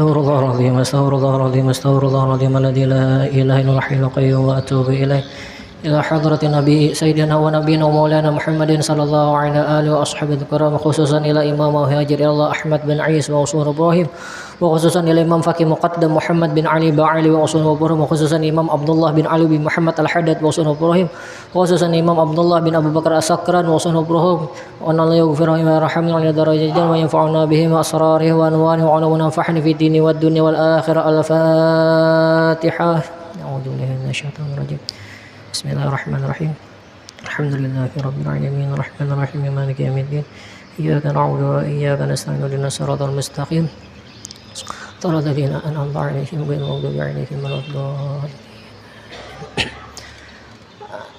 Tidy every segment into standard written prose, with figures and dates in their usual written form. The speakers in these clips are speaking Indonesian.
Astaghfirullahaladzim, astaghfirullahaladzim, astaghfirullahaladzim, alladzi la ilaha illa huwal qayyum wa atubu ilaih. Ila hadratin Nabi Sayyidina wa Nabiyina wa Maulana Muhammadin sallallahu alaihi wa ashabihi kiram, khususan ila Imam Muhajir Allah Ahmad bin Ais wa Usul Ibrahim, wa khususan ila Imam Faqih Muqaddam Muhammad bin Ali Ba'ali wa Usul Ibrahim, wa khususan Imam Abdullah bin Ali bin Muhammad Al-Haddad wa Usul Ibrahim, wa khususan Imam Abdullah bin Abu Bakar As-Sakran wa Usul Ibrahim, wa anna yaghfirahum wa yarhamna wa darajatan wa yanfa'una bihim wa asrarihi wa anwani wa nafa'na fi dini wad dunya wal akhirah. Al-Fatihah. A'udzu billahi minasyaitonir rajim. Bismillahirrahmanirrahim. Alhamdulillahi rabbil alamin, arrahmanir rahim, maliki yaumiddin. Iyyaka na'budu wa iyyaka nasta'in, ihdinas siratal mustaqim. Shiratal ladzina an'amta 'alaihim ghairil maghdubi 'alaihim waladdallin.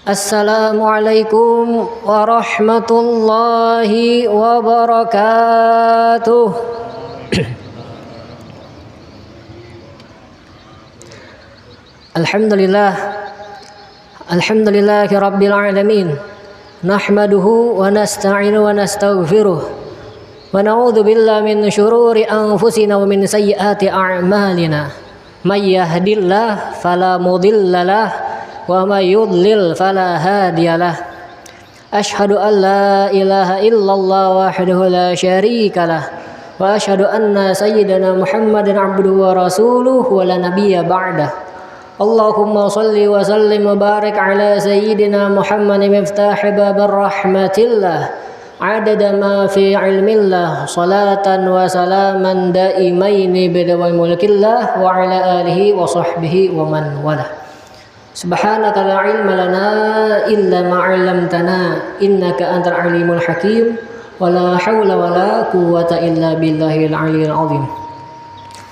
Assalamualaikum warahmatullahi wabarakatuh. Alhamdulillah. Alhamdulillahi rabbil alamin. Nahmaduhu wa nasta'inu wa nastaghfiruh. Wa na'udzu billahi min syururi anfusina wa min sayyiati a'malina. May yahdihillahu fala mudilla lahu wa may yudlil fala hadiyalah. Asyhadu an la ilaha illallah wahdahu la syarika lah. Wa asyhadu anna sayyidana Muhammadan 'abduhu wa rasuluhu wa la nabiyya ba'dah. Allahumma salli wa sallim wa barik ala sayyidina Muhammad miftah babar rahmatillah adada ma fi ilmillah salatan wa salaman daimaini bidawai mulkillah wa ala alihi wa sahbihi wa man wala. Subhanaka la ilma lana illa ma 'allamtana innaka antal alimul hakim wa la hawla wa la quwwata illa billahil aliyyil azim.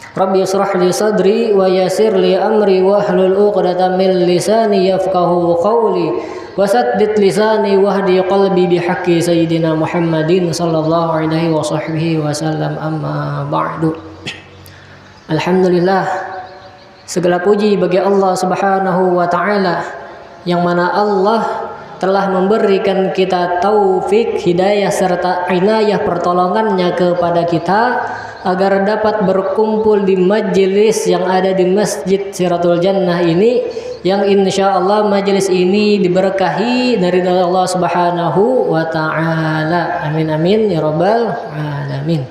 Rabbi yashrah li sadri wa yassir li amri wahlul 'uqdatam min lisani yafqahu qawli wa saddid lisani wahdi qalbi bihaqqi sayyidina Muhammadin sallallahu alaihi wa sahbihi wasallam, amma ba'du. Alhamdulillah, segala puji bagi Allah Subhanahu wa taala yang mana Allah telah memberikan kita taufik, hidayah serta inayah pertolongannya kepada kita agar dapat berkumpul di majelis yang ada di Masjid Siratul Jannah ini, yang insya Allah majelis ini diberkahi dari Allah Subhanahu wa taala. Amin amin ya rabbal alamin.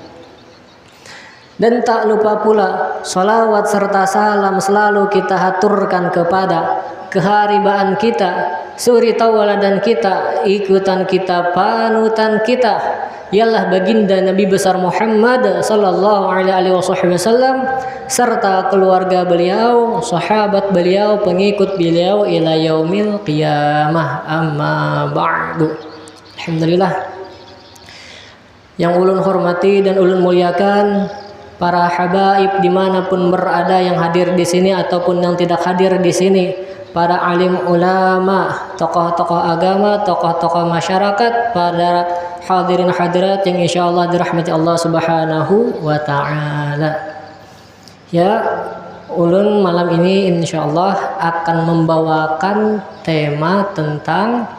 Dan tak lupa pula salawat serta salam selalu kita haturkan kepada keharibaan kita, suri tauladan kita, ikutan kita, panutan kita, ialah baginda Nabi besar Muhammad sallallahu alaihi wasallam serta keluarga beliau, sahabat beliau, pengikut beliau ila yaumil qiyamah, amma ba'du. Alhamdulillah, yang ulun hormati dan ulun muliakan para habaib dimanapun berada, yang hadir di sini ataupun yang tidak hadir di sini, para alim ulama, tokoh-tokoh agama, tokoh-tokoh masyarakat, para hadirin hadirat yang insyaallah dirahmati Allah Subhanahu wa taala. Ya, ulun malam ini insyaallah akan membawakan tema tentang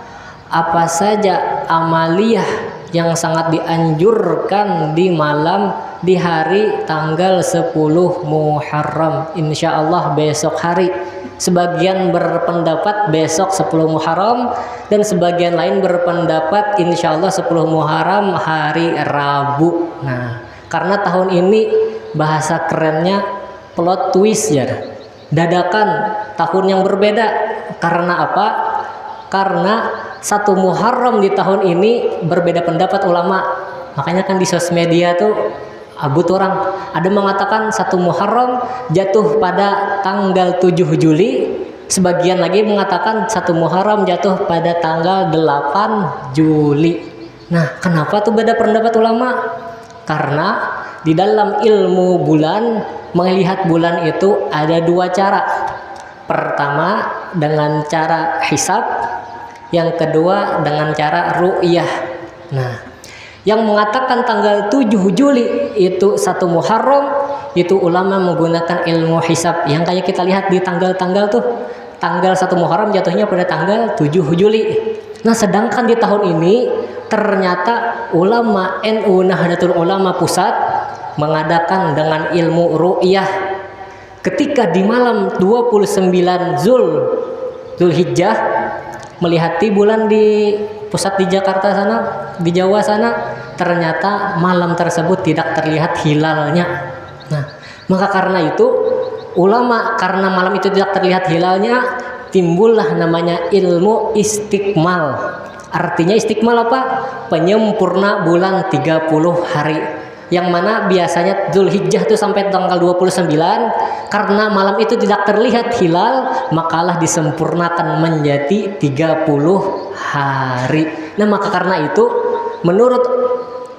apa saja amaliyah yang sangat dianjurkan di malam di hari tanggal 10 Muharram, insyaallah besok hari. Sebagian berpendapat besok 10 Muharram dan sebagian lain berpendapat insyaallah 10 Muharram hari Rabu. Nah, karena tahun ini bahasa kerennya plot twist ya, dadakan tahun yang berbeda. Karena apa? Karena 1 Muharram di tahun ini berbeda pendapat ulama. Makanya kan di sosial media tuh abut orang, ada mengatakan 1 Muharram jatuh pada tanggal 7 Juli, sebagian lagi mengatakan 1 Muharram jatuh pada tanggal 8 Juli. Nah, kenapa tuh beda pendapat ulama? Karena di dalam ilmu bulan, melihat bulan itu ada 2 cara. Pertama dengan cara hisab, yang kedua dengan cara ru'yah. Nah, yang mengatakan tanggal 7 Juli itu 1 Muharram, itu ulama menggunakan ilmu hisab yang kayak kita lihat di tanggal-tanggal tuh. Tanggal 1 Muharram jatuhnya pada tanggal 7 Juli. Nah, sedangkan di tahun ini ternyata ulama NU Nahdlatul Ulama Pusat mengadakan dengan ilmu ru'yah ketika di malam 29 Zulhijjah melihati bulan di pusat di Jakarta sana, di Jawa sana, ternyata malam tersebut tidak terlihat hilalnya. Nah, maka karena itu ulama, karena malam itu tidak terlihat hilalnya, timbullah namanya ilmu istikmal. Artinya istikmal apa? Penyempurna bulan 30 hari. Yang mana biasanya Zulhijjah itu sampai tanggal 29, karena malam itu tidak terlihat hilal, makalah disempurnakan menjadi 30 hari. Nah, maka karena itu menurut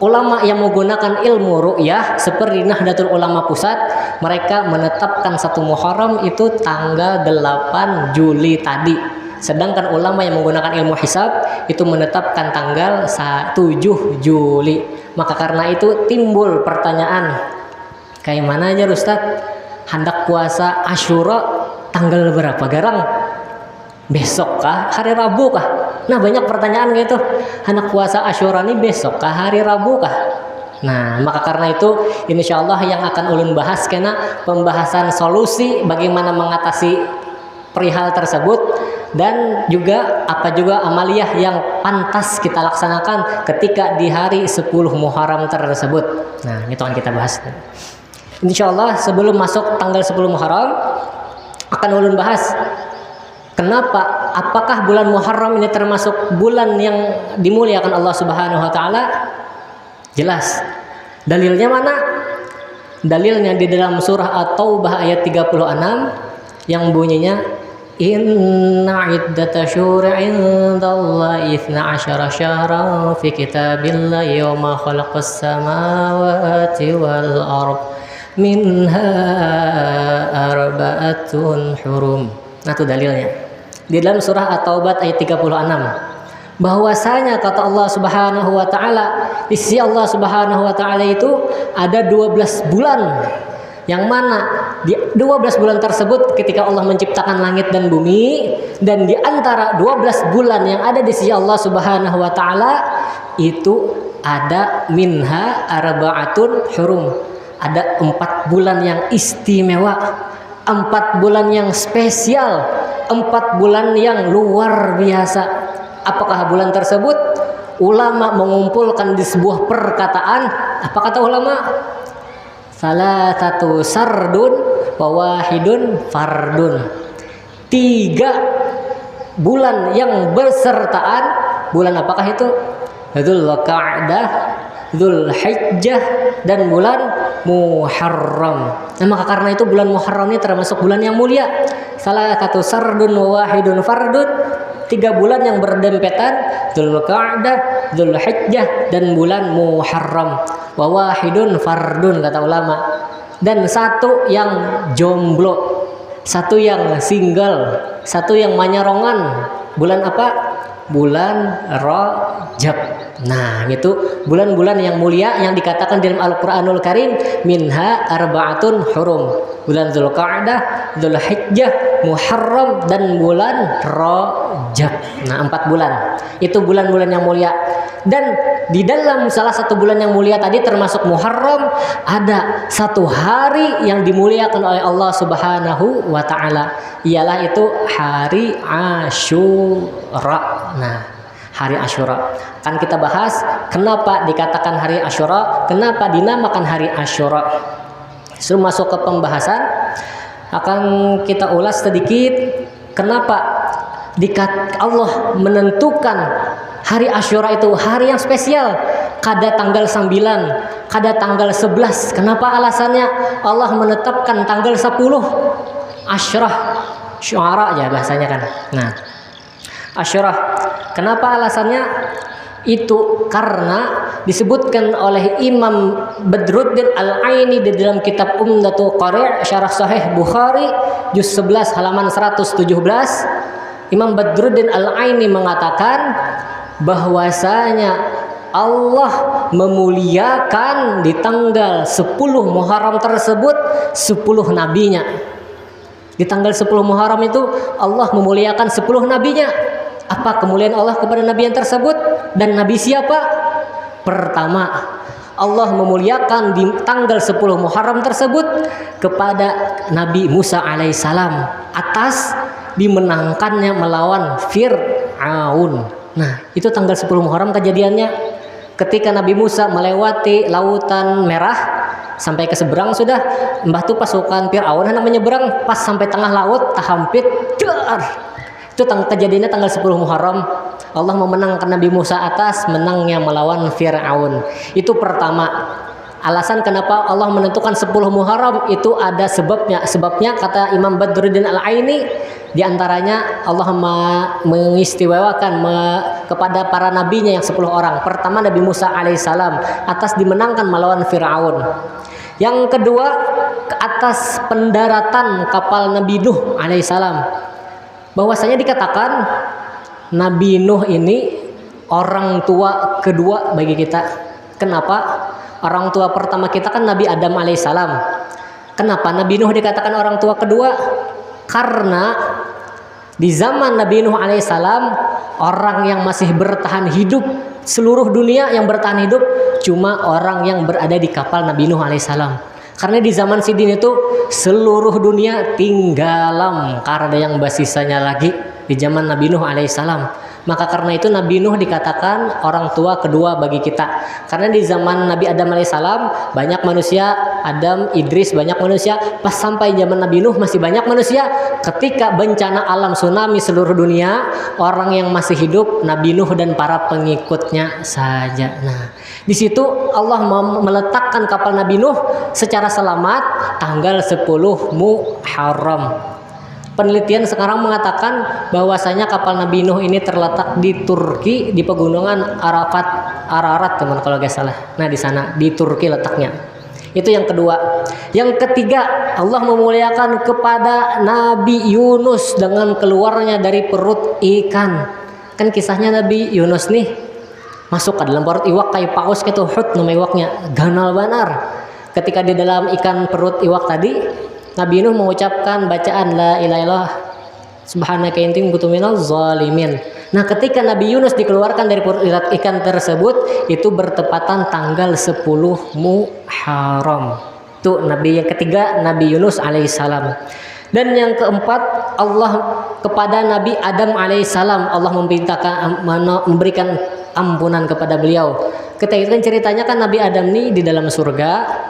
ulama yang menggunakan ilmu ru'yah seperti Nahdlatul Ulama Pusat, mereka menetapkan 1 Muharram itu tanggal 8 Juli tadi. Sedangkan ulama yang menggunakan ilmu hisab itu menetapkan tanggal 7 Juli. Maka karena itu timbul pertanyaan, kayak mana aja Ustadz, hendak puasa Asyura tanggal berapa garang? Besok kah? Hari Rabu kah? Nah, banyak pertanyaan gitu. Hendak puasa Asyura ini besok kah? Hari Rabu kah? Nah, maka karena itu insya Allah yang akan ulun bahas kena pembahasan solusi bagaimana mengatasi perihal tersebut, dan juga apa juga amaliyah yang pantas kita laksanakan ketika di hari 10 Muharram tersebut. Nah, itu akan kita bahas. Insya Allah sebelum masuk tanggal 10 Muharram akan ulun bahas kenapa, apakah bulan Muharram ini termasuk bulan yang dimuliakan Allah Subhanahu wa taala? Jelas. Dalilnya mana? Dalilnya di dalam surah At-Taubah ayat 36 yang bunyinya Inna iddata syura indallahi 12 syahran fi kitabillahi yawma khalaqas samawati wal ard minha arba'atun hurum. Nah, itu dalilnya di dalam surah At-Taubah ayat 36, bahwasanya kata Allah Subhanahu wa taala, di sisi Allah Subhanahu wa taala itu ada 12 bulan, yang mana di 12 bulan tersebut ketika Allah menciptakan langit dan bumi, dan di antara 12 bulan yang ada di sisi Allah Subhanahu wa taala itu ada minha arba'atun hurum. Ada 4 bulan yang istimewa, 4 bulan yang spesial, 4 bulan yang luar biasa. Apakah bulan tersebut? Ulama mengumpulkan di sebuah perkataan. Apa kata ulama? Salatatu sardun wa wahidun fardun. 3 bulan yang bersertaan. Bulan apakah itu? Dzulqa'dah, Dzulhijjah, dan bulan Muharram. Nah, maka karena itu bulan Muharram ini termasuk bulan yang mulia. Salatatu sardun wa wahidun fardun. 3 bulan yang berdempetan, Dzulqa'dah, Dzulhijjah, dan bulan Muharram. Wa wahidun fardun kata ulama. Dan 1 yang jomblo, 1 yang single, 1 yang manyarongan. Bulan apa? Bulan Rajab. Nah, itu bulan-bulan yang mulia yang dikatakan dalam Al-Qur'anul Karim minha arba'atun hurum. Bulan Dzulqa'dah, Dzulhijjah, Muharram, dan bulan Rajab. Nah, 4 bulan. Itu bulan-bulan yang mulia. Dan di dalam salah satu bulan yang mulia tadi termasuk Muharram, ada 1 hari yang dimuliakan oleh Allah Subhanahu wa taala. Ialah itu hari Asyura. Nah, hari Asyura akan kita bahas kenapa dikatakan hari Asyura, kenapa dinamakan hari Asyura. Sebelum masuk ke pembahasan, akan kita ulas sedikit kenapa Allah menentukan hari Asyura itu hari yang spesial, kada tanggal 9, kada tanggal 11. Kenapa alasannya Allah menetapkan tanggal 10? Asyrah, syuara aja bahasanya kan. Nah, Asyura, kenapa alasannya? Itu karena disebutkan oleh Imam Badruddin Al-Aini di dalam kitab Umdatul Qari' Syarah Sahih Bukhari juz 11 halaman 117. Imam Badruddin Al-Aini mengatakan bahwasanya Allah memuliakan di tanggal 10 Muharram tersebut 10 nabinya. Di tanggal 10 Muharram itu Allah memuliakan 10 nabinya. Apa kemuliaan Allah kepada nabi yang tersebut? Dan nabi siapa? Pertama, Allah memuliakan di tanggal 10 Muharram tersebut kepada Nabi Musa alaihissalam atas dimenangkannya melawan Fir'aun. Nah, itu tanggal 10 Muharram kejadiannya. Ketika Nabi Musa melewati lautan merah sampai ke seberang sudah, mbah tuh pasukan Fir'aun hendak menyeberang, pas sampai tengah laut tahampit dar. Itu kejadiannya tanggal 10 Muharram. Allah memenangkan Nabi Musa atas menangnya melawan Fir'aun. Itu pertama. Alasan kenapa Allah menentukan 10 Muharram itu ada sebabnya. Sebabnya kata Imam Badruddin Al-Aini, di antaranya Allah mengistimewakan kepada para nabinya yang 10 orang. Pertama Nabi Musa alaihissalam atas dimenangkan melawan Fir'aun. Yang kedua atas pendaratan kapal Nabi Nuh alaihissalam. Bahwasanya dikatakan Nabi Nuh ini orang tua kedua bagi kita. Kenapa? Orang tua pertama kita kan Nabi Adam alaihissalam. Kenapa Nabi Nuh dikatakan orang tua kedua? Karena di zaman Nabi Nuh alaihissalam, orang yang masih bertahan hidup seluruh dunia yang bertahan hidup cuma orang yang berada di kapal Nabi Nuh alaihissalam. Karena di zaman sidin itu seluruh dunia tinggalam, karena yang basisanya lagi di zaman Nabi Nuh alaihissalam. Maka karena itu Nabi Nuh dikatakan orang tua kedua bagi kita. Karena di zaman Nabi Adam alaihissalam banyak manusia, Adam, Idris banyak manusia. Pas sampai zaman Nabi Nuh masih banyak manusia. Ketika bencana alam tsunami seluruh dunia, orang yang masih hidup Nabi Nuh dan para pengikutnya saja. Nah, di situ Allah meletakkan kapal Nabi Nuh secara selamat tanggal 10 Muharram. Penelitian sekarang mengatakan bahwasanya kapal Nabi Nuh ini terletak di Turki di pegunungan Ararat teman kalau gak salah. Nah di sana di Turki letaknya. Itu yang kedua. Yang ketiga Allah memuliakan kepada Nabi Yunus dengan keluarnya dari perut ikan. Kan kisahnya Nabi Yunus nih masuk ke dalam perut iwak kayak paus gitu, hut nama iwaknya ganal banar. Ketika di dalam ikan perut iwak tadi, Nabi Nuh mengucapkan bacaan la ilaha illallah subhanaka inni kuntu minaz zalimin. Nah, ketika Nabi Yunus dikeluarkan dari perut ikan tersebut itu bertepatan tanggal 10 Muharram. Itu Nabi yang ketiga Nabi Yunus alaihissalam. Dan yang keempat Allah kepada Nabi Adam alaihissalam Allah memberikan ampunan kepada beliau. Kita itu kan ceritanya kan Nabi Adam nih di dalam surga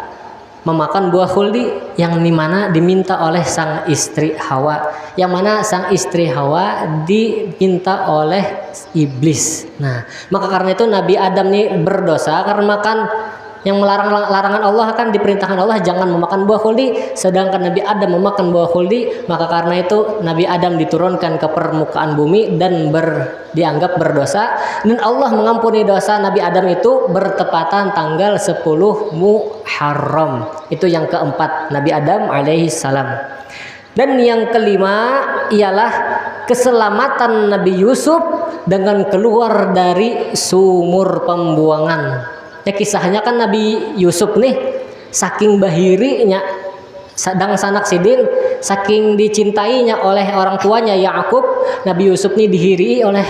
memakan buah khuldi yang dimana diminta oleh sang istri Hawa, yang mana sang istri Hawa diminta oleh iblis. Nah, maka karena itu Nabi Adam nih berdosa karena makan yang larangan Allah, kan diperintahkan Allah jangan memakan buah khuldi, sedangkan Nabi Adam memakan buah khuldi. Maka karena itu Nabi Adam diturunkan ke permukaan bumi dan dianggap berdosa, dan Allah mengampuni dosa Nabi Adam itu bertepatan tanggal 10 Muharram. Itu yang keempat Nabi Adam alaihissalam. Dan yang kelima ialah keselamatan Nabi Yusuf dengan keluar dari sumur pembuangan. Ya, kisahnya kan Nabi Yusuf nih saking bahirinya sedang sanak sidin, saking dicintainya oleh orang tuanya Yakub, Nabi Yusuf nih dihiri oleh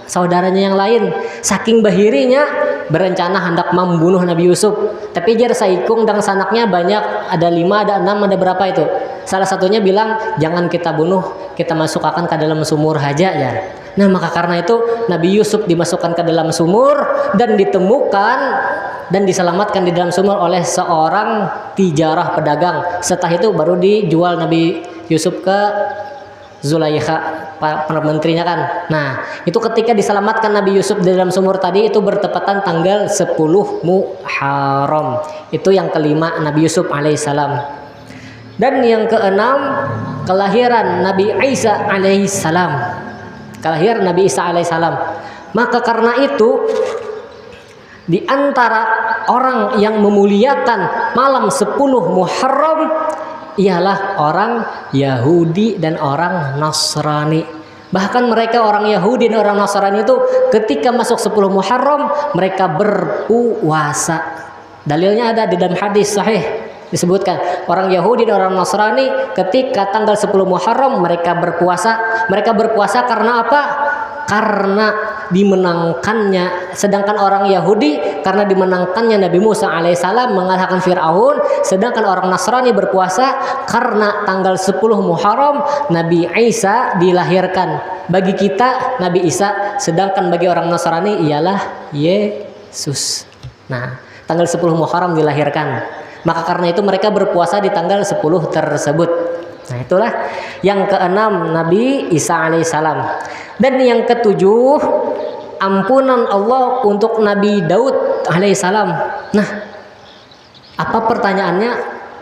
saudaranya yang lain. Saking bahirinya berencana hendak membunuh Nabi Yusuf. Tapi jar saikung dan sanaknya banyak, ada 5, ada 6, ada berapa itu. Salah satunya bilang jangan kita bunuh, kita masukkan ke dalam sumur aja ya. Nah, maka karena itu Nabi Yusuf dimasukkan ke dalam sumur dan ditemukan dan diselamatkan di dalam sumur oleh seorang tijarah pedagang. Setelah itu baru dijual Nabi Yusuf ke Zulaikha, menterinya kan. Nah, itu ketika diselamatkan Nabi Yusuf di dalam sumur tadi itu bertepatan tanggal 10 Muharram. Itu yang kelima Nabi Yusuf alaihissalam. Dan yang keenam kelahiran Nabi Isa alaihissalam. Kelahiran Nabi Isa alaihissalam. Maka karena itu di antara orang yang memuliakan malam 10 Muharram ialah orang Yahudi dan orang Nasrani. Bahkan mereka orang Yahudi dan orang Nasrani itu ketika masuk 10 Muharram mereka berpuasa. Dalilnya ada di dalam hadis sahih disebutkan orang Yahudi dan orang Nasrani ketika tanggal 10 Muharram mereka berpuasa. Mereka berpuasa karena apa? karena dimenangkannya, sedangkan orang Yahudi karena dimenangkannya Nabi Musa alaihissalam mengalahkan Fir'aun, sedangkan orang Nasrani berpuasa karena tanggal 10 Muharram Nabi Isa dilahirkan. Bagi kita Nabi Isa, sedangkan bagi orang Nasrani ialah Yesus. Nah, tanggal 10 Muharram dilahirkan. Maka karena itu mereka berpuasa di tanggal 10 tersebut. Nah, itulah yang keenam Nabi Isa alaihissalam. Dan yang ketujuh, ampunan Allah untuk Nabi Daud alaihissalam. Nah, apa pertanyaannya?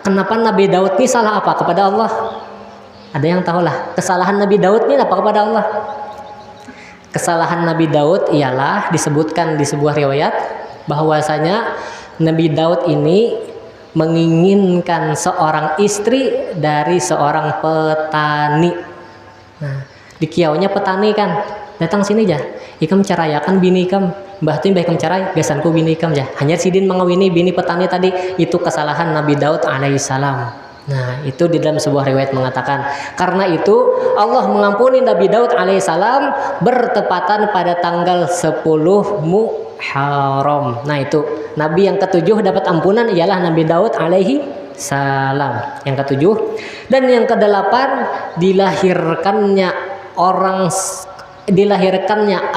Kenapa Nabi Daud ini salah apa kepada Allah? Ada yang tahulah kesalahan Nabi Daud ini apa kepada Allah? Kesalahan Nabi Daud ialah disebutkan di sebuah riwayat bahwasanya Nabi Daud ini menginginkan seorang istri dari seorang petani. Nah, di kiaunya petani kan, datang sini aja, ikam carayakan bini ikam, mbah tuh ikam carai, besanku bini ikam aja. Hanya sidin mengawini bini petani tadi, itu kesalahan Nabi Daud alaihissalam. Nah, itu di dalam sebuah riwayat mengatakan, karena itu Allah mengampuni Nabi Daud alaihissalam bertepatan pada tanggal 10 Muharram. Nah, itu Nabi yang ketujuh dapat ampunan ialah Nabi Daud alaihi salam. Yang ketujuh. Dan yang kedelapan, dilahirkannya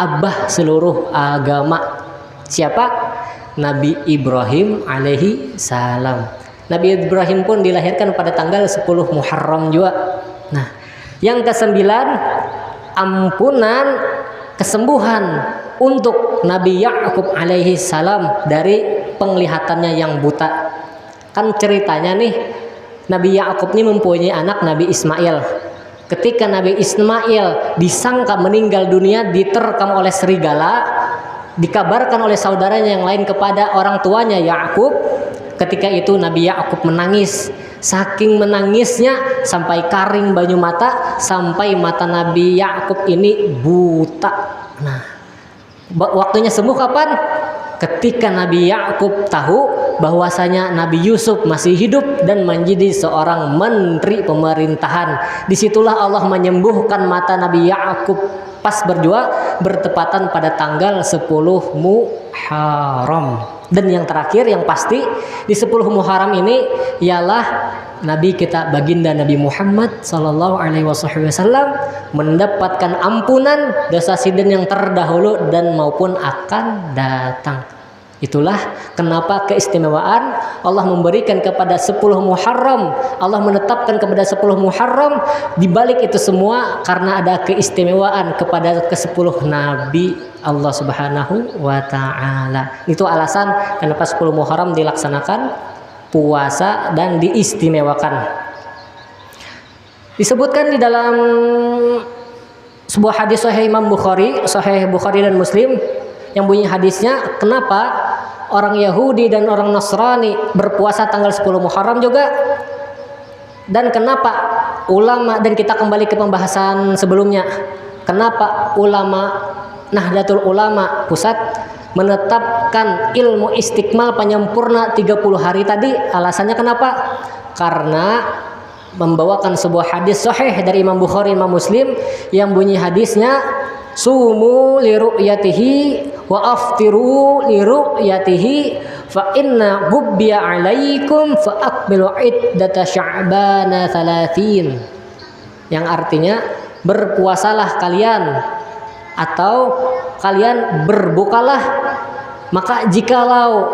abah seluruh agama. Siapa? Nabi Ibrahim alaihi salam. Nabi Ibrahim pun dilahirkan pada tanggal 10 Muharram juga. Nah, yang kesembilan, ampunan kesembuhan untuk Nabi Yakub alaihi salam dari penglihatannya yang buta. Kan ceritanya nih, Nabi Yakub ini mempunyai anak Nabi Ismail. Ketika Nabi Ismail disangka meninggal dunia, diterkam oleh serigala, dikabarkan oleh saudaranya yang lain kepada orang tuanya Yakub. Ketika itu Nabi Yakub menangis, saking menangisnya sampai kering banyu mata, sampai mata Nabi Yakub ini buta. Nah, waktunya sembuh kapan? Ketika Nabi Yakub tahu bahwasanya Nabi Yusuf masih hidup dan menjadi seorang menteri pemerintahan. Disitulah Allah menyembuhkan mata Nabi Yakub pas berjuang bertepatan pada tanggal 10 Muharram. Dan yang terakhir yang pasti di 10 Muharram ini ialah Nabi kita baginda Nabi Muhammad sallallahu alaihi wasallam mendapatkan ampunan dosa sidin yang terdahulu dan maupun akan datang. Itulah kenapa keistimewaan Allah memberikan kepada 10 Muharram. Allah menetapkan kepada 10 Muharram. Di balik itu semua karena ada keistimewaan kepada ke-10 Nabi Allah Subhanahu wa ta'ala. Itu alasan kenapa 10 Muharram dilaksanakan puasa dan diistimewakan. Disebutkan di dalam sebuah hadis Sahih Imam Bukhari, Sahih Bukhari dan Muslim, yang bunyi hadisnya, kenapa orang Yahudi dan orang Nasrani berpuasa tanggal 10 Muharram juga, dan kenapa ulama, dan kita kembali ke pembahasan sebelumnya, kenapa ulama Nahdlatul Ulama pusat menetapkan ilmu istiqmal penyempurna 30 hari tadi. Alasannya kenapa? Karena membawakan sebuah hadis sahih dari Imam Bukhari, Imam Muslim, yang bunyi hadisnya, sumu li ru'yatihi wa aftiru li ru'yatihi fa inna gubbiya alaikum fa akmilu iddata sya'bana 30. Yang artinya, berpuasalah kalian atau kalian berbukalah, maka jikalau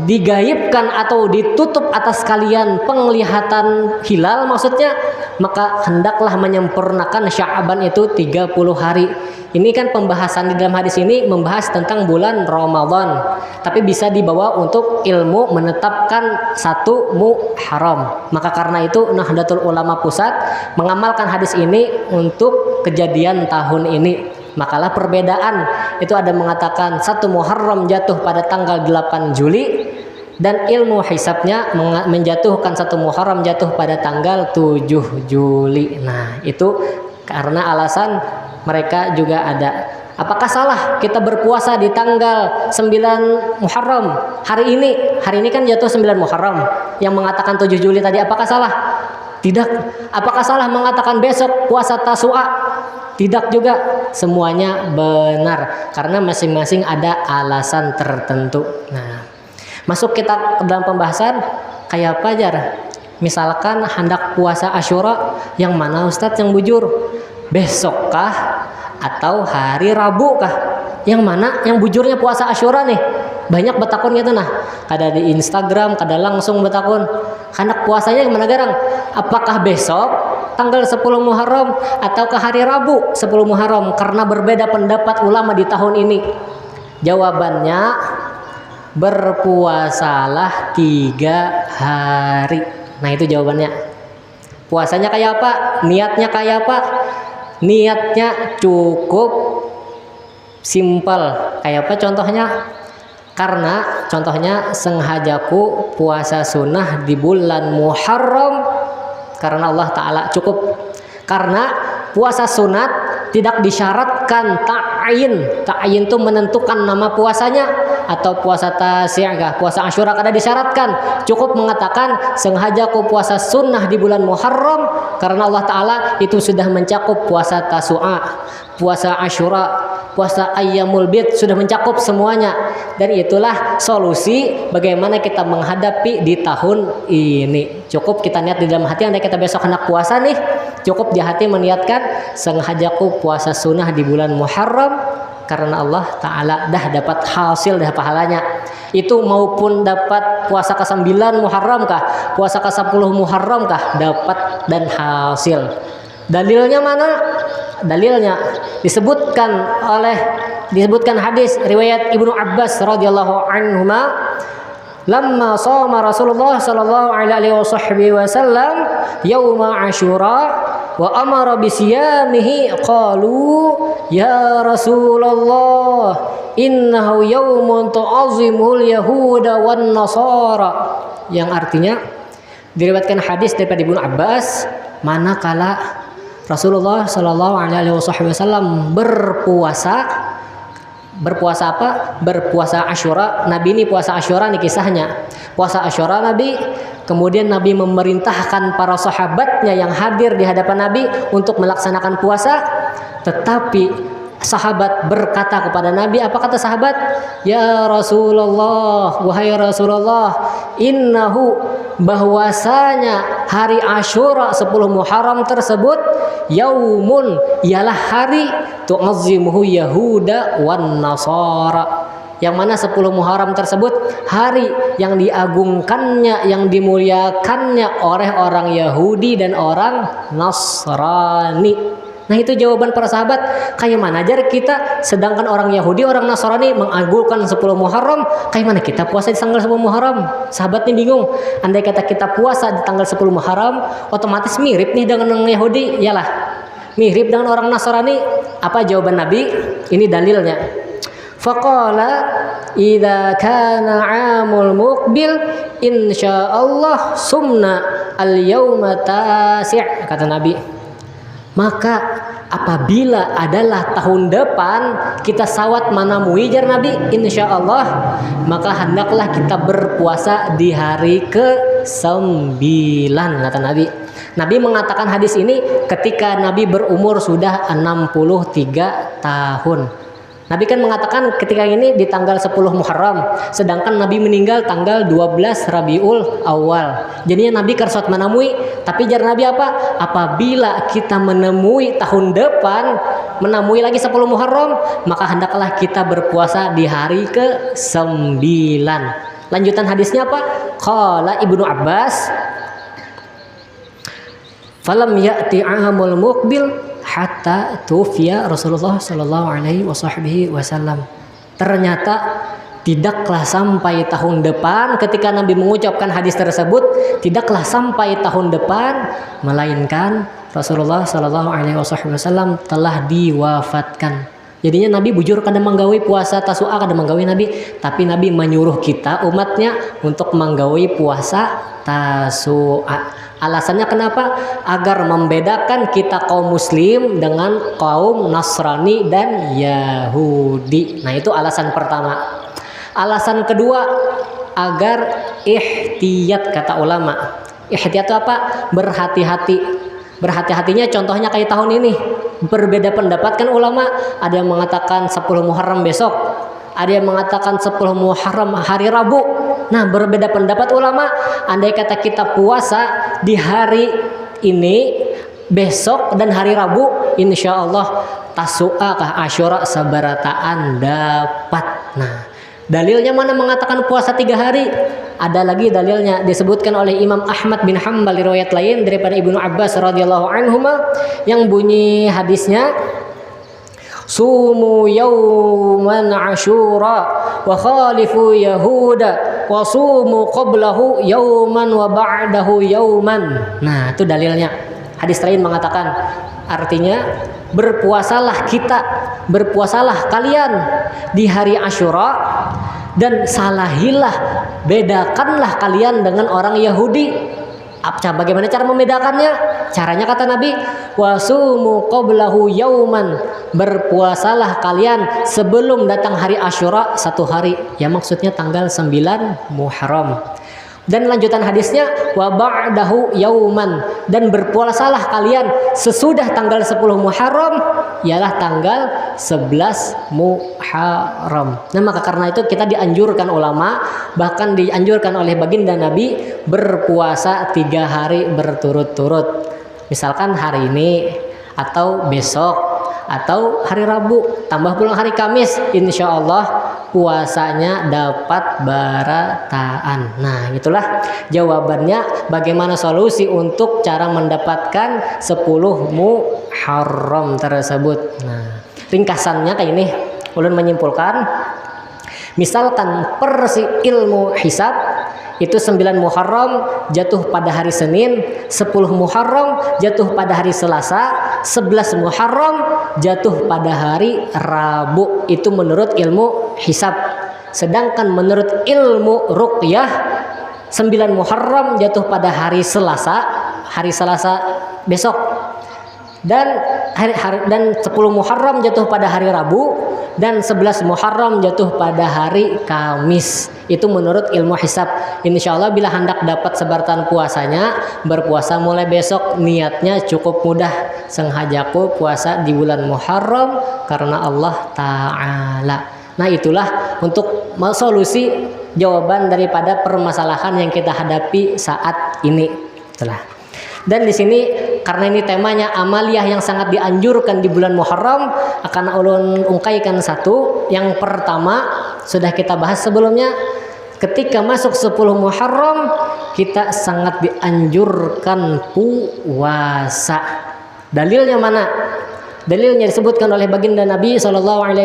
digaibkan atau ditutup atas kalian penglihatan hilal maksudnya, maka hendaklah menyempurnakan Sya'ban itu 30 hari. Ini kan pembahasan di dalam hadis ini membahas tentang bulan Ramadan, tapi bisa dibawa untuk ilmu menetapkan 1 Muharram. Maka karena itu Nahdlatul Ulama Pusat mengamalkan hadis ini untuk kejadian tahun ini. Makalah perbedaan itu ada mengatakan 1 Muharram jatuh pada tanggal 8 Juli dan ilmu hisabnya menjatuhkan 1 Muharram jatuh pada tanggal 7 Juli. Nah, itu karena alasan mereka juga ada. Apakah salah kita berpuasa di tanggal 9 Muharram? Hari ini kan jatuh 9 Muharram. Yang mengatakan 7 Juli tadi, apakah salah? Tidak. Apakah salah mengatakan besok puasa Tasu'a? Tidak juga semuanya benar karena masing-masing ada alasan tertentu. Nah, masuk kita ke dalam pembahasan kayak apa jar? Misalkan hendak puasa Asyura, yang mana Ustadz yang bujur? Besokkah atau hari Rabu kah? Yang mana yang bujurnya puasa Asyura nih? Banyak betakun gitu nah. Kada di Instagram, kada langsung betakun. Hendak puasanya yang mana garang? Apakah besok tanggal 10 Muharram atau ke hari Rabu 10 Muharram? Karena berbeda pendapat ulama di tahun ini. Jawabannya berpuasalah 3 hari. Nah itu jawabannya. Puasanya kayak apa? Niatnya kayak apa? Niatnya cukup simpel. Kayak apa contohnya? Karena contohnya sengajaku puasa sunnah di bulan Muharram karena Allah Ta'ala cukup. Karena puasa sunat tidak disyaratkan ta'yin. Ta'yin itu menentukan nama puasanya. Atau puasa tasyikah, puasa Asyura kada disyaratkan. Cukup mengatakan sengajaku puasa sunnah di bulan Muharram karena Allah Ta'ala itu sudah mencakup puasa Tasu'a, puasa Asyura, puasa Ayyamul Bid, sudah mencakup semuanya. Dan itulah solusi bagaimana kita menghadapi di tahun ini. Cukup kita niat di dalam hati, andai kita besok hendak puasa nih, cukup di hati meniatkan sengajaku puasa sunnah di bulan Muharram karena Allah Ta'ala dah dapat hasil, dah pahalanya. Itu maupun dapat puasa ke-9 Muharram kah, puasa ke-10 Muharram kah, dapat dan hasil. Dalilnya mana? Dalilnya disebutkan hadis riwayat Ibnu Abbas radhiyallahu anhuma, lamma shoma Rasulullah sallallahu alaihi wasallam yauma Asyura wa amara bisiyamihi qalu ya Rasulullah innahu yaumun tu'azzimul yahuda wan nasara. Yang artinya diriwayatkan hadis daripada Ibnu Abbas, manakala Rasulullah sallallahu alaihi wasallam berpuasa apa? Berpuasa Asyura. Nabi ini puasa Asyura nih kisahnya. Puasa Asyura Nabi, kemudian Nabi memerintahkan para sahabatnya yang hadir di hadapan Nabi untuk melaksanakan puasa. Tetapi sahabat berkata kepada Nabi, apa kata sahabat? Ya Rasulullah, wahai Rasulullah, innahu, bahwasanya hari Asyura 10 Muharram tersebut yaumun, ialah hari tu'azzimuhu Yahuda wan Nasara, yang mana 10 Muharram tersebut hari yang diagungkannya, yang dimuliakannya oleh orang Yahudi dan orang Nasrani. Nah itu jawaban para sahabat. Kayak mana aja kita, sedangkan orang Yahudi, orang Nasrani mengagungkan 10 Muharram, kayak mana kita puasa di tanggal 10 Muharram? Sahabat ini bingung. Andai kata kita puasa di tanggal 10 Muharram, otomatis mirip nih dengan orang Yahudi. Yalah, mirip dengan orang Nasrani. Apa jawaban Nabi? Ini dalilnya. Faqala idza kana 'amul muqbil insyaallah sumna al-yauma tasi', kata Nabi. Maka apabila adalah tahun depan kita sawat manamui jar Nabi, insya Allah, maka hendaklah kita berpuasa di hari ke-9, kata Nabi. Nabi mengatakan hadis ini ketika Nabi berumur sudah 63 tahun. Nabi kan mengatakan ketika ini di tanggal 10 Muharram, sedangkan Nabi meninggal tanggal 12 Rabiul Awal. Jadinya Nabi kersot menamui, tapi jar Nabi apa? Apabila kita menemui tahun depan, menamui lagi 10 Muharram, maka hendaklah kita berpuasa di hari ke-9. Lanjutan hadisnya apa? Qala Ibnu Abbas, falam ya'ti 'amul muqbil hatta tufiya Rasulullah sallallahu alaihi wasallam. Ternyata tidaklah sampai tahun depan, ketika Nabi mengucapkan hadis tersebut, tidaklah sampai tahun depan melainkan Rasulullah sallallahu alaihi wasallam telah diwafatkan. Jadinya Nabi bujur kada menggawi puasa Tasu'a, kada menggawi Nabi, tapi Nabi menyuruh kita umatnya untuk menggawi puasa Tasu'a. Alasannya kenapa? Agar membedakan kita kaum muslim dengan kaum Nasrani dan Yahudi. Nah itu alasan pertama. Alasan kedua, agar ihtiyat, kata ulama. Ihtiyat itu apa? Berhati-hati. Berhati-hatinya contohnya kayak tahun ini. berbeda pendapat kan ulama, ada yang mengatakan 10 Muharram besok, ada yang mengatakan 10 Muharram hari Rabu. Nah, berbeda pendapat ulama. Andai kata kita puasa di hari ini, besok dan hari Rabu, insya Allah Tasu'a kah Asyura sabarataan dapat. Nah, dalilnya mana mengatakan puasa 3 hari? Ada lagi dalilnya, disebutkan oleh Imam Ahmad bin Hanbal riwayat lain daripada Ibnu Abbas radhiyallahu anhuma, yang bunyi hadisnya, sumu yauman Asyura wa khalifu yahuda wa sumu qablahu yauman wa ba'dahu yauman. Nah, itu dalilnya. Hadis lain mengatakan, artinya berpuasalah kalian di hari Asyura, dan salahilah, bedakanlah kalian dengan orang Yahudi. Bagaimana cara membedakannya? Caranya kata Nabi, wasumu qablahu yauman, berpuasalah kalian sebelum datang hari Asyura 1 hari, ya maksudnya tanggal 9 Muharram. Dan lanjutan hadisnya, wa ba'dahu yauman, dan berpuasalah kalian sesudah tanggal 10 Muharram, ialah tanggal 11 Muharram. Nah, maka karena itu kita dianjurkan ulama, bahkan dianjurkan oleh baginda Nabi, berpuasa 3 hari berturut-turut. Misalkan hari ini, atau besok, atau hari Rabu, tambah pulang hari Kamis, insya Allah puasanya dapat barataan. Nah, itulah jawabannya bagaimana solusi untuk cara mendapatkan 10 Muharram tersebut. Nah, ringkasannya kayak ini, ulun menyimpulkan, misalkan persi ilmu hisab itu 9 Muharram jatuh pada hari Senin, 10 Muharram jatuh pada hari Selasa, 11 Muharram jatuh pada hari Rabu. Itu menurut ilmu hisab. Sedangkan menurut ilmu ruqyah, 9 Muharram jatuh pada hari Selasa besok, dan 10 Muharram jatuh pada hari Rabu, dan 11 Muharram jatuh pada hari Kamis. Itu menurut ilmu hisab. Insya Allah bila hendak dapat sebartan puasanya, berpuasa mulai besok, niatnya cukup mudah. Sengajaku puasa di bulan Muharram karena Allah Ta'ala. Nah, itulah untuk solusi jawaban daripada permasalahan yang kita hadapi saat ini. Itulah. Dan di sini karena ini temanya amaliyah yang sangat dianjurkan di bulan Muharram, akan ulun ungkaikan satu. Yang pertama sudah kita bahas sebelumnya, ketika masuk 10 Muharram kita sangat dianjurkan puasa. Dalilnya mana? Dalilnya disebutkan oleh baginda Nabi SAW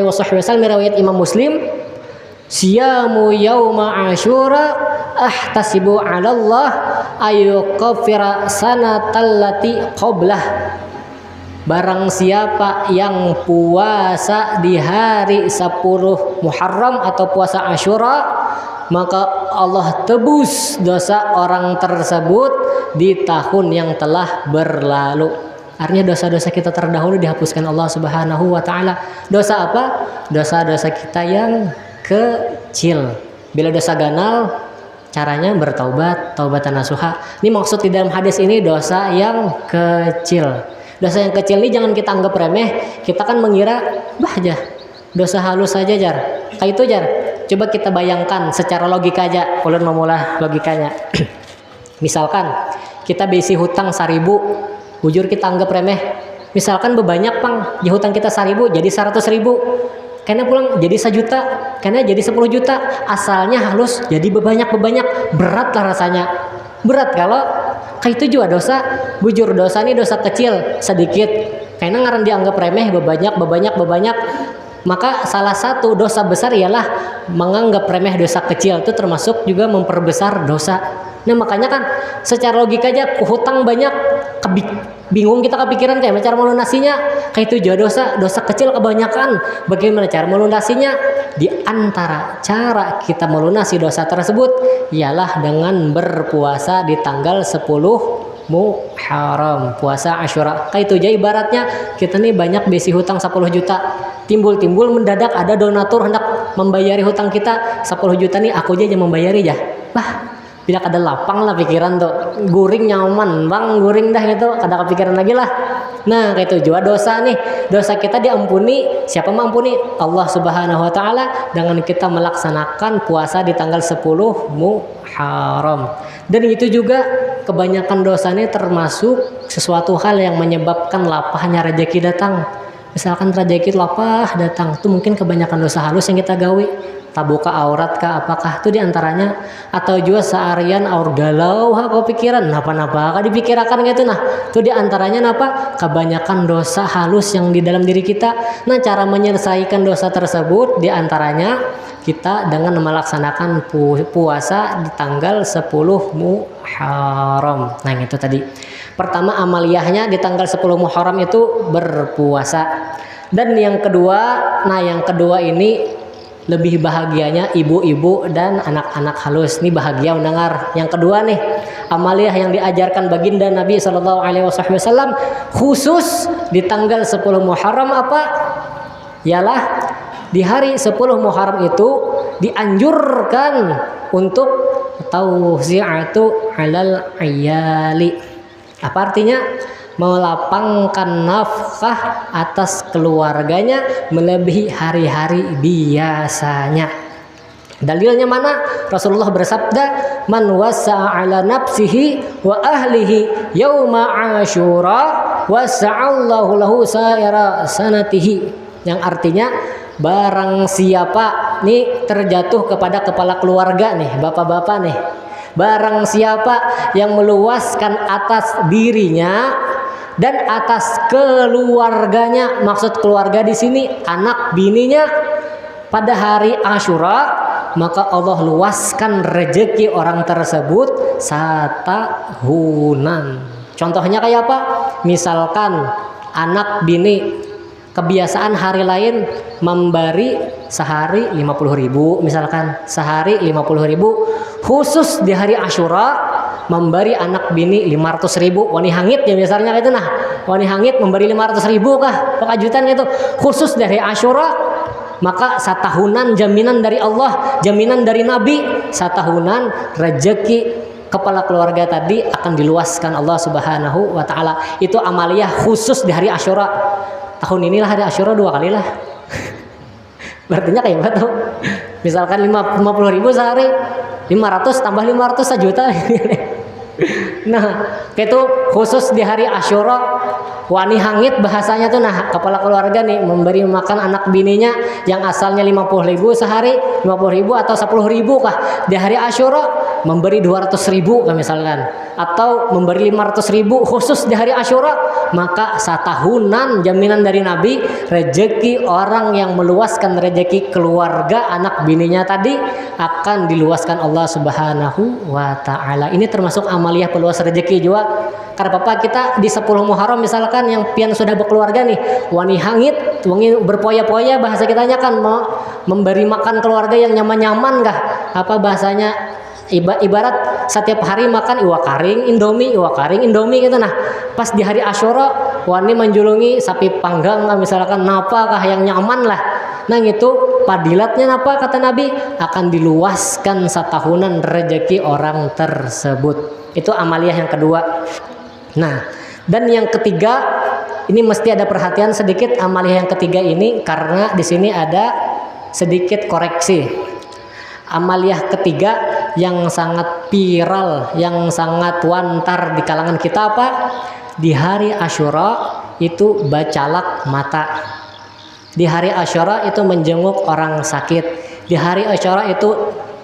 riwayat Imam Muslim, siyamu yauma Asyura ahtasibu 'ala Allah ayyukaffira sanatallati qablah. Barang siapa yang puasa di hari 10 Muharram atau puasa Asyura, maka Allah tebus dosa orang tersebut di tahun yang telah berlalu. Artinya dosa-dosa kita terdahulu dihapuskan Allah Subhanahu wa taala. Dosa apa? Dosa-dosa kita yang kecil. Bila dosa ganal, caranya bertaubat, taubatan nasuha. Ini maksud di dalam hadis ini dosa yang kecil. Dosa yang kecil ini jangan kita anggap remeh. Kita kan mengira, aja dosa halus saja, Jar. Kayak itu, Jar. Coba kita bayangkan secara logika aja. Ulun memulai logikanya. Misalkan kita bisi hutang 1.000, bujur kita anggap remeh. Misalkan bebanyak, Pang, di hutang kita 1.000 jadi 100.000. Karena pulang jadi 1 juta, karena jadi 10 juta. Asalnya halus jadi bebanyak, berat lah rasanya. Berat kalau kayak itu juga dosa. Bujur dosa ini dosa kecil sedikit, karena ngaran dianggap remeh, bebanyak. Maka salah satu dosa besar ialah menganggap remeh dosa kecil. Itu termasuk juga memperbesar dosa. Nah, makanya kan secara logika aja hutang banyak, bingung kita kepikiran kayak cara melunasinya. Kayak itu juga dosa kecil kebanyakan. Bagaimana cara melunasinya? Di antara cara kita melunasi dosa tersebut ialah dengan berpuasa di tanggal 10 Muharram, puasa Asyura. Kayak itu aja ibaratnya kita nih banyak besi hutang 10 juta. Timbul mendadak ada donatur hendak membayari hutang kita 10 juta nih, aku aja yang membayari ya. bila kada lapang lah pikiran tuh, guring nyaman bang, guring dah gitu, kada kepikiran lagi lah. Nah kayak itu juga dosa nih, dosa kita diampuni, siapa mengampuni? Allah Subhanahu Wa Taala dengan kita melaksanakan puasa di tanggal 10 Muharram. Dan itu juga kebanyakan dosa ini termasuk sesuatu hal yang menyebabkan lapahnya rezeki datang. Misalkan rezeki lapah datang, itu mungkin kebanyakan dosa halus yang kita gawe. Tabuka aurat kah apakah itu diantaranya, atau juga seharian aur galau kau pikiran napa-napa kah dipikirakan gitu. Nah itu diantaranya napa, kebanyakan dosa halus yang di dalam diri kita. Nah cara menyelesaikan dosa tersebut diantaranya kita dengan melaksanakan puasa di tanggal 10 Muharram. Nah itu tadi pertama amaliyahnya di tanggal 10 Muharram itu berpuasa. Dan yang kedua, nah yang kedua ini lebih bahagianya ibu-ibu dan anak-anak halus. Ini bahagia mendengar. Yang kedua nih, amaliyah yang diajarkan baginda Nabi SAW khusus di tanggal 10 Muharram apa? Ialah di hari 10 Muharram itu dianjurkan untuk tausi'atu 'alal 'iyali. Apa artinya? Melapangkan nafkah atas keluarganya melebihi hari-hari biasanya. Dalilnya mana? Rasulullah bersabda, man wasa'a ala nafsihi wa ahlihi yauma asyura wasa'allahu lahu sa'ira sanatihi. Yang artinya barang siapa nih terjatuh kepada kepala keluarga nih, bapak-bapak nih, barang siapa yang meluaskan atas dirinya dan atas keluarganya, maksud keluarga di sini anak bininya, pada hari Asyura, maka Allah luaskan rezeki orang tersebut satahunan. Contohnya kayak apa? Misalkan anak bini kebiasaan hari lain memberi sehari 50.000, misalkan sehari 50.000, khusus di hari Asyura memberi anak bini 500.000. Wani hangit ya misalnya itu, nah wani hangit memberi 500.000 kah pekajutan gitu khusus dari Asyura, maka satahunan jaminan dari Allah, jaminan dari Nabi, satahunan rezeki kepala keluarga tadi akan diluaskan Allah Subhanahu wa Ta'ala. Itu amaliyah khusus di hari Asyura. Tahun inilah hari Asyura 2 kali lah. Berartinya kayak apa tuh? Misalkan 50.000 sehari, 500 tambah 500 1 juta. Nah itu khusus di hari Asyura. Wani hangit bahasanya tuh, nah kepala keluarga nih memberi makan anak bininya yang asalnya 50.000 sehari, 50.000 atau 10.000 kah, di hari Asyura memberi 200.000 kah misalkan, atau memberi 500.000 khusus di hari Asyura, maka satahunan jaminan dari Nabi rezeki orang yang meluaskan rezeki keluarga anak bininya tadi akan diluaskan Allah Subhanahu wa Ta'ala. Ini termasuk amaliyah peluas rezeki juga. Karena Bapak kita di 10 Muharram misalkan yang pian sudah berkeluarga nih, wani hangit, wangi berpoya-poya, bahasa kitanya kan memberi makan keluarga yang nyaman-nyaman kah? Apa bahasanya? Ibarat setiap hari makan iwa karing Indomie gitu. Nah pas di hari Asyura wani menjulungi sapi panggang misalkan, napa kah yang nyaman lah. Nah itu padilatnya napa kata Nabi, akan diluaskan satahunan rezeki orang tersebut. Itu amaliyah yang kedua. Nah dan yang ketiga ini mesti ada perhatian sedikit, amaliyah yang ketiga ini, karena di sini ada sedikit koreksi. Amaliyah ketiga yang sangat viral, yang sangat wantar di kalangan kita apa? Di hari Asyura itu bacalak mata. Di hari Asyura itu menjenguk orang sakit. Di hari Asyura itu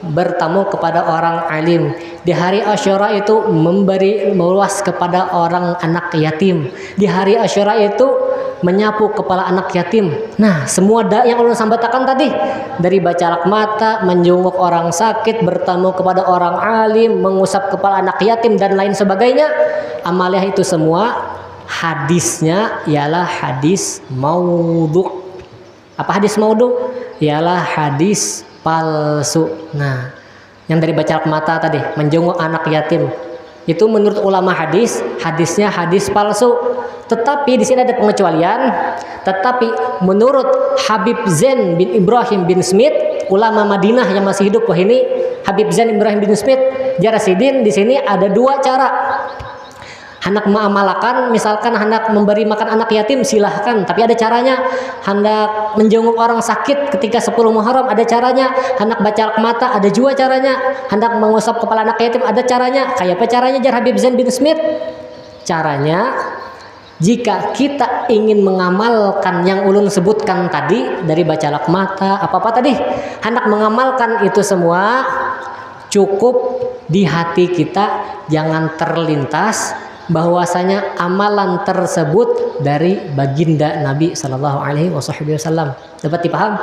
bertamu kepada orang alim. Di hari Asyura itu memberi meluas kepada orang anak yatim. Di hari Asyura itu menyapu kepala anak yatim. Nah semua yang ulun sambatakan tadi, dari bacalak mata, menjenguk orang sakit, bertamu kepada orang alim, mengusap kepala anak yatim dan lain sebagainya, amaliyah itu semua hadisnya ialah hadis maudhu. Apa hadis maudhu? Ialah hadis palsu. Nah yang dari bacalak mata tadi, menjenguk anak yatim, itu menurut ulama hadisnya hadis palsu. Tetapi di sini ada pengecualian. Tetapi menurut Habib Zain bin Ibrahim bin Smith, ulama Madinah yang masih hidup wah ini, Habib Zain Ibrahim bin Smith Jarasidin di sini ada dua cara. Hendak mengamalkan, misalkan hendak memberi makan anak yatim silahkan, tapi ada caranya. Hendak menjenguk orang sakit ketika 10 Muharram ada caranya. Hendak baca mata ada juga caranya. Hendak mengusap kepala anak yatim ada caranya. Kayak apa caranya jar Habib Zain bin Smith? Caranya, jika kita ingin mengamalkan yang ulun sebutkan tadi dari baca lakmata apa-apa tadi, hendak mengamalkan itu semua, cukup di hati kita jangan terlintas bahwasanya amalan tersebut dari baginda Nabi Shallallahu Alaihi Wasallam. Dapat dipaham?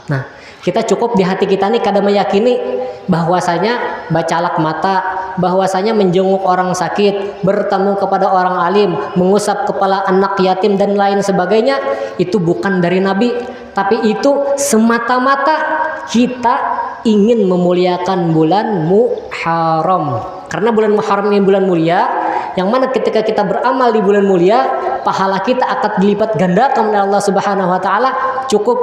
Nah, kita cukup di hati kita nih kada meyakini bahwasanya baca lakmata, bahwasanya menjenguk orang sakit, bertemu kepada orang alim, mengusap kepala anak yatim dan lain sebagainya itu bukan dari Nabi, tapi itu semata-mata kita ingin memuliakan bulan Muharram. Karena bulan Muharram ini bulan mulia, yang mana ketika kita beramal di bulan mulia, pahala kita akan dilipat gandakan oleh Allah Subhanahu wa taala. Cukup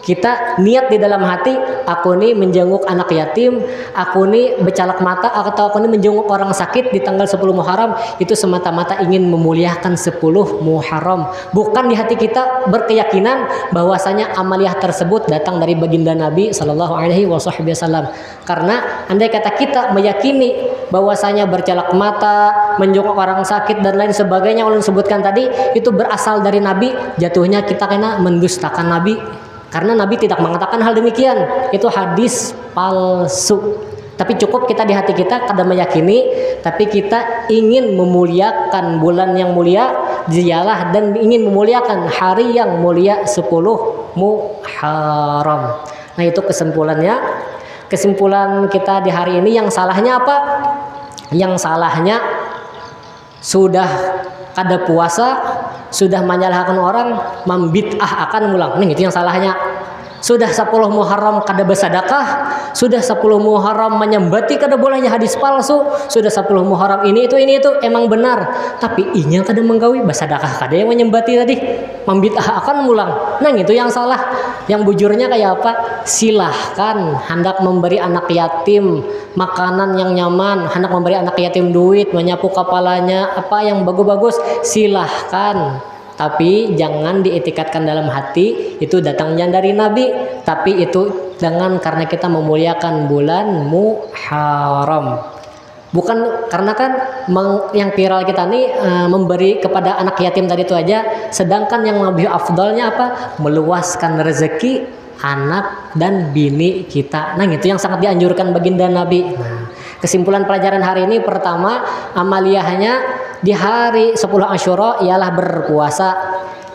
kita niat di dalam hati, aku nih menjenguk anak yatim, aku nih becalak mata, atau aku nih menjenguk orang sakit di tanggal 10 Muharram, itu semata-mata ingin memuliakan 10 Muharram. Bukan di hati kita berkeyakinan bahwasanya amaliyah tersebut datang dari baginda Nabi Shallallahu Alaihi Wasallam. Karena andai kata kita meyakini bahwasanya bercalak mata, menjenguk orang sakit dan lain sebagainya ulun sebutkan tadi itu berasal dari Nabi, jatuhnya kita kena mendustakan Nabi. Karena Nabi tidak mengatakan hal demikian. Itu hadis palsu. Tapi cukup kita di hati kita kada meyakini, tapi kita ingin memuliakan bulan yang mulia dialah dan ingin memuliakan hari yang mulia 10 Muharram. Nah, itu kesimpulannya. Kesimpulan kita di hari ini, yang salahnya apa? Yang salahnya sudah kada puasa, sudah menyalahkan orang, membid'ah akan mulang. Nih itu yang salahnya. Sudah 10 Muharram kada bersedekah, sudah 10 Muharram menyembati kada bolehnya hadis palsu, sudah 10 Muharram ini itu emang benar, tapi inya kada menggawi bersedekah kada yang menyembati tadi, membid'ah akan mulang. Nah itu yang salah. Yang bujurnya kayak apa? Silahkan hendak memberi anak yatim makanan yang nyaman, hendak memberi anak yatim duit, menyapu kepalanya, apa yang bagus-bagus, silahkan. Tapi jangan dietikatkan dalam hati itu datangnya dari Nabi, tapi itu dengan karena kita memuliakan bulan Muharram. Bukan karena kan yang viral kita nih memberi kepada anak yatim tadi itu aja, sedangkan yang lebih afdalnya apa? Meluaskan rezeki anak dan bini kita. Nah, itu yang sangat dianjurkan baginda Nabi. Nah, kesimpulan pelajaran hari ini, pertama, amaliyahnya di hari 10 Asyura ialah berpuasa.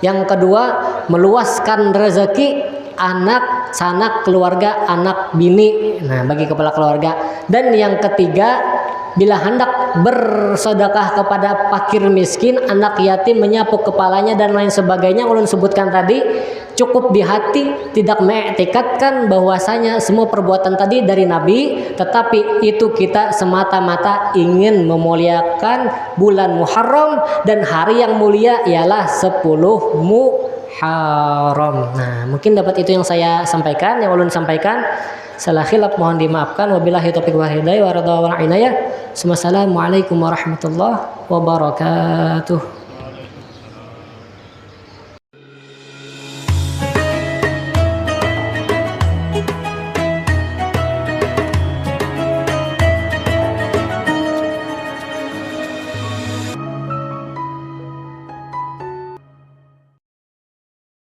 Yang kedua, meluaskan rezeki anak, sanak, keluarga, anak, bini. Nah, bagi kepala keluarga. Dan yang ketiga, bila hendak bersedekah kepada fakir miskin, anak yatim, menyapu kepalanya dan lain sebagainya ulun sebutkan tadi, cukup di hati, tidak mengiktikadkan bahwasanya semua perbuatan tadi dari Nabi, tetapi itu kita semata-mata ingin memuliakan bulan Muharram dan hari yang mulia ialah 10 Muharram. Nah, mungkin dapat itu yang saya sampaikan, yang ulun sampaikan. Salah khilaf mohon dimaafkan. Wabillahi taufiq wal hidayah wa ridha wal inayah. Wassalamualaikum warahmatullahi wabarakatuh.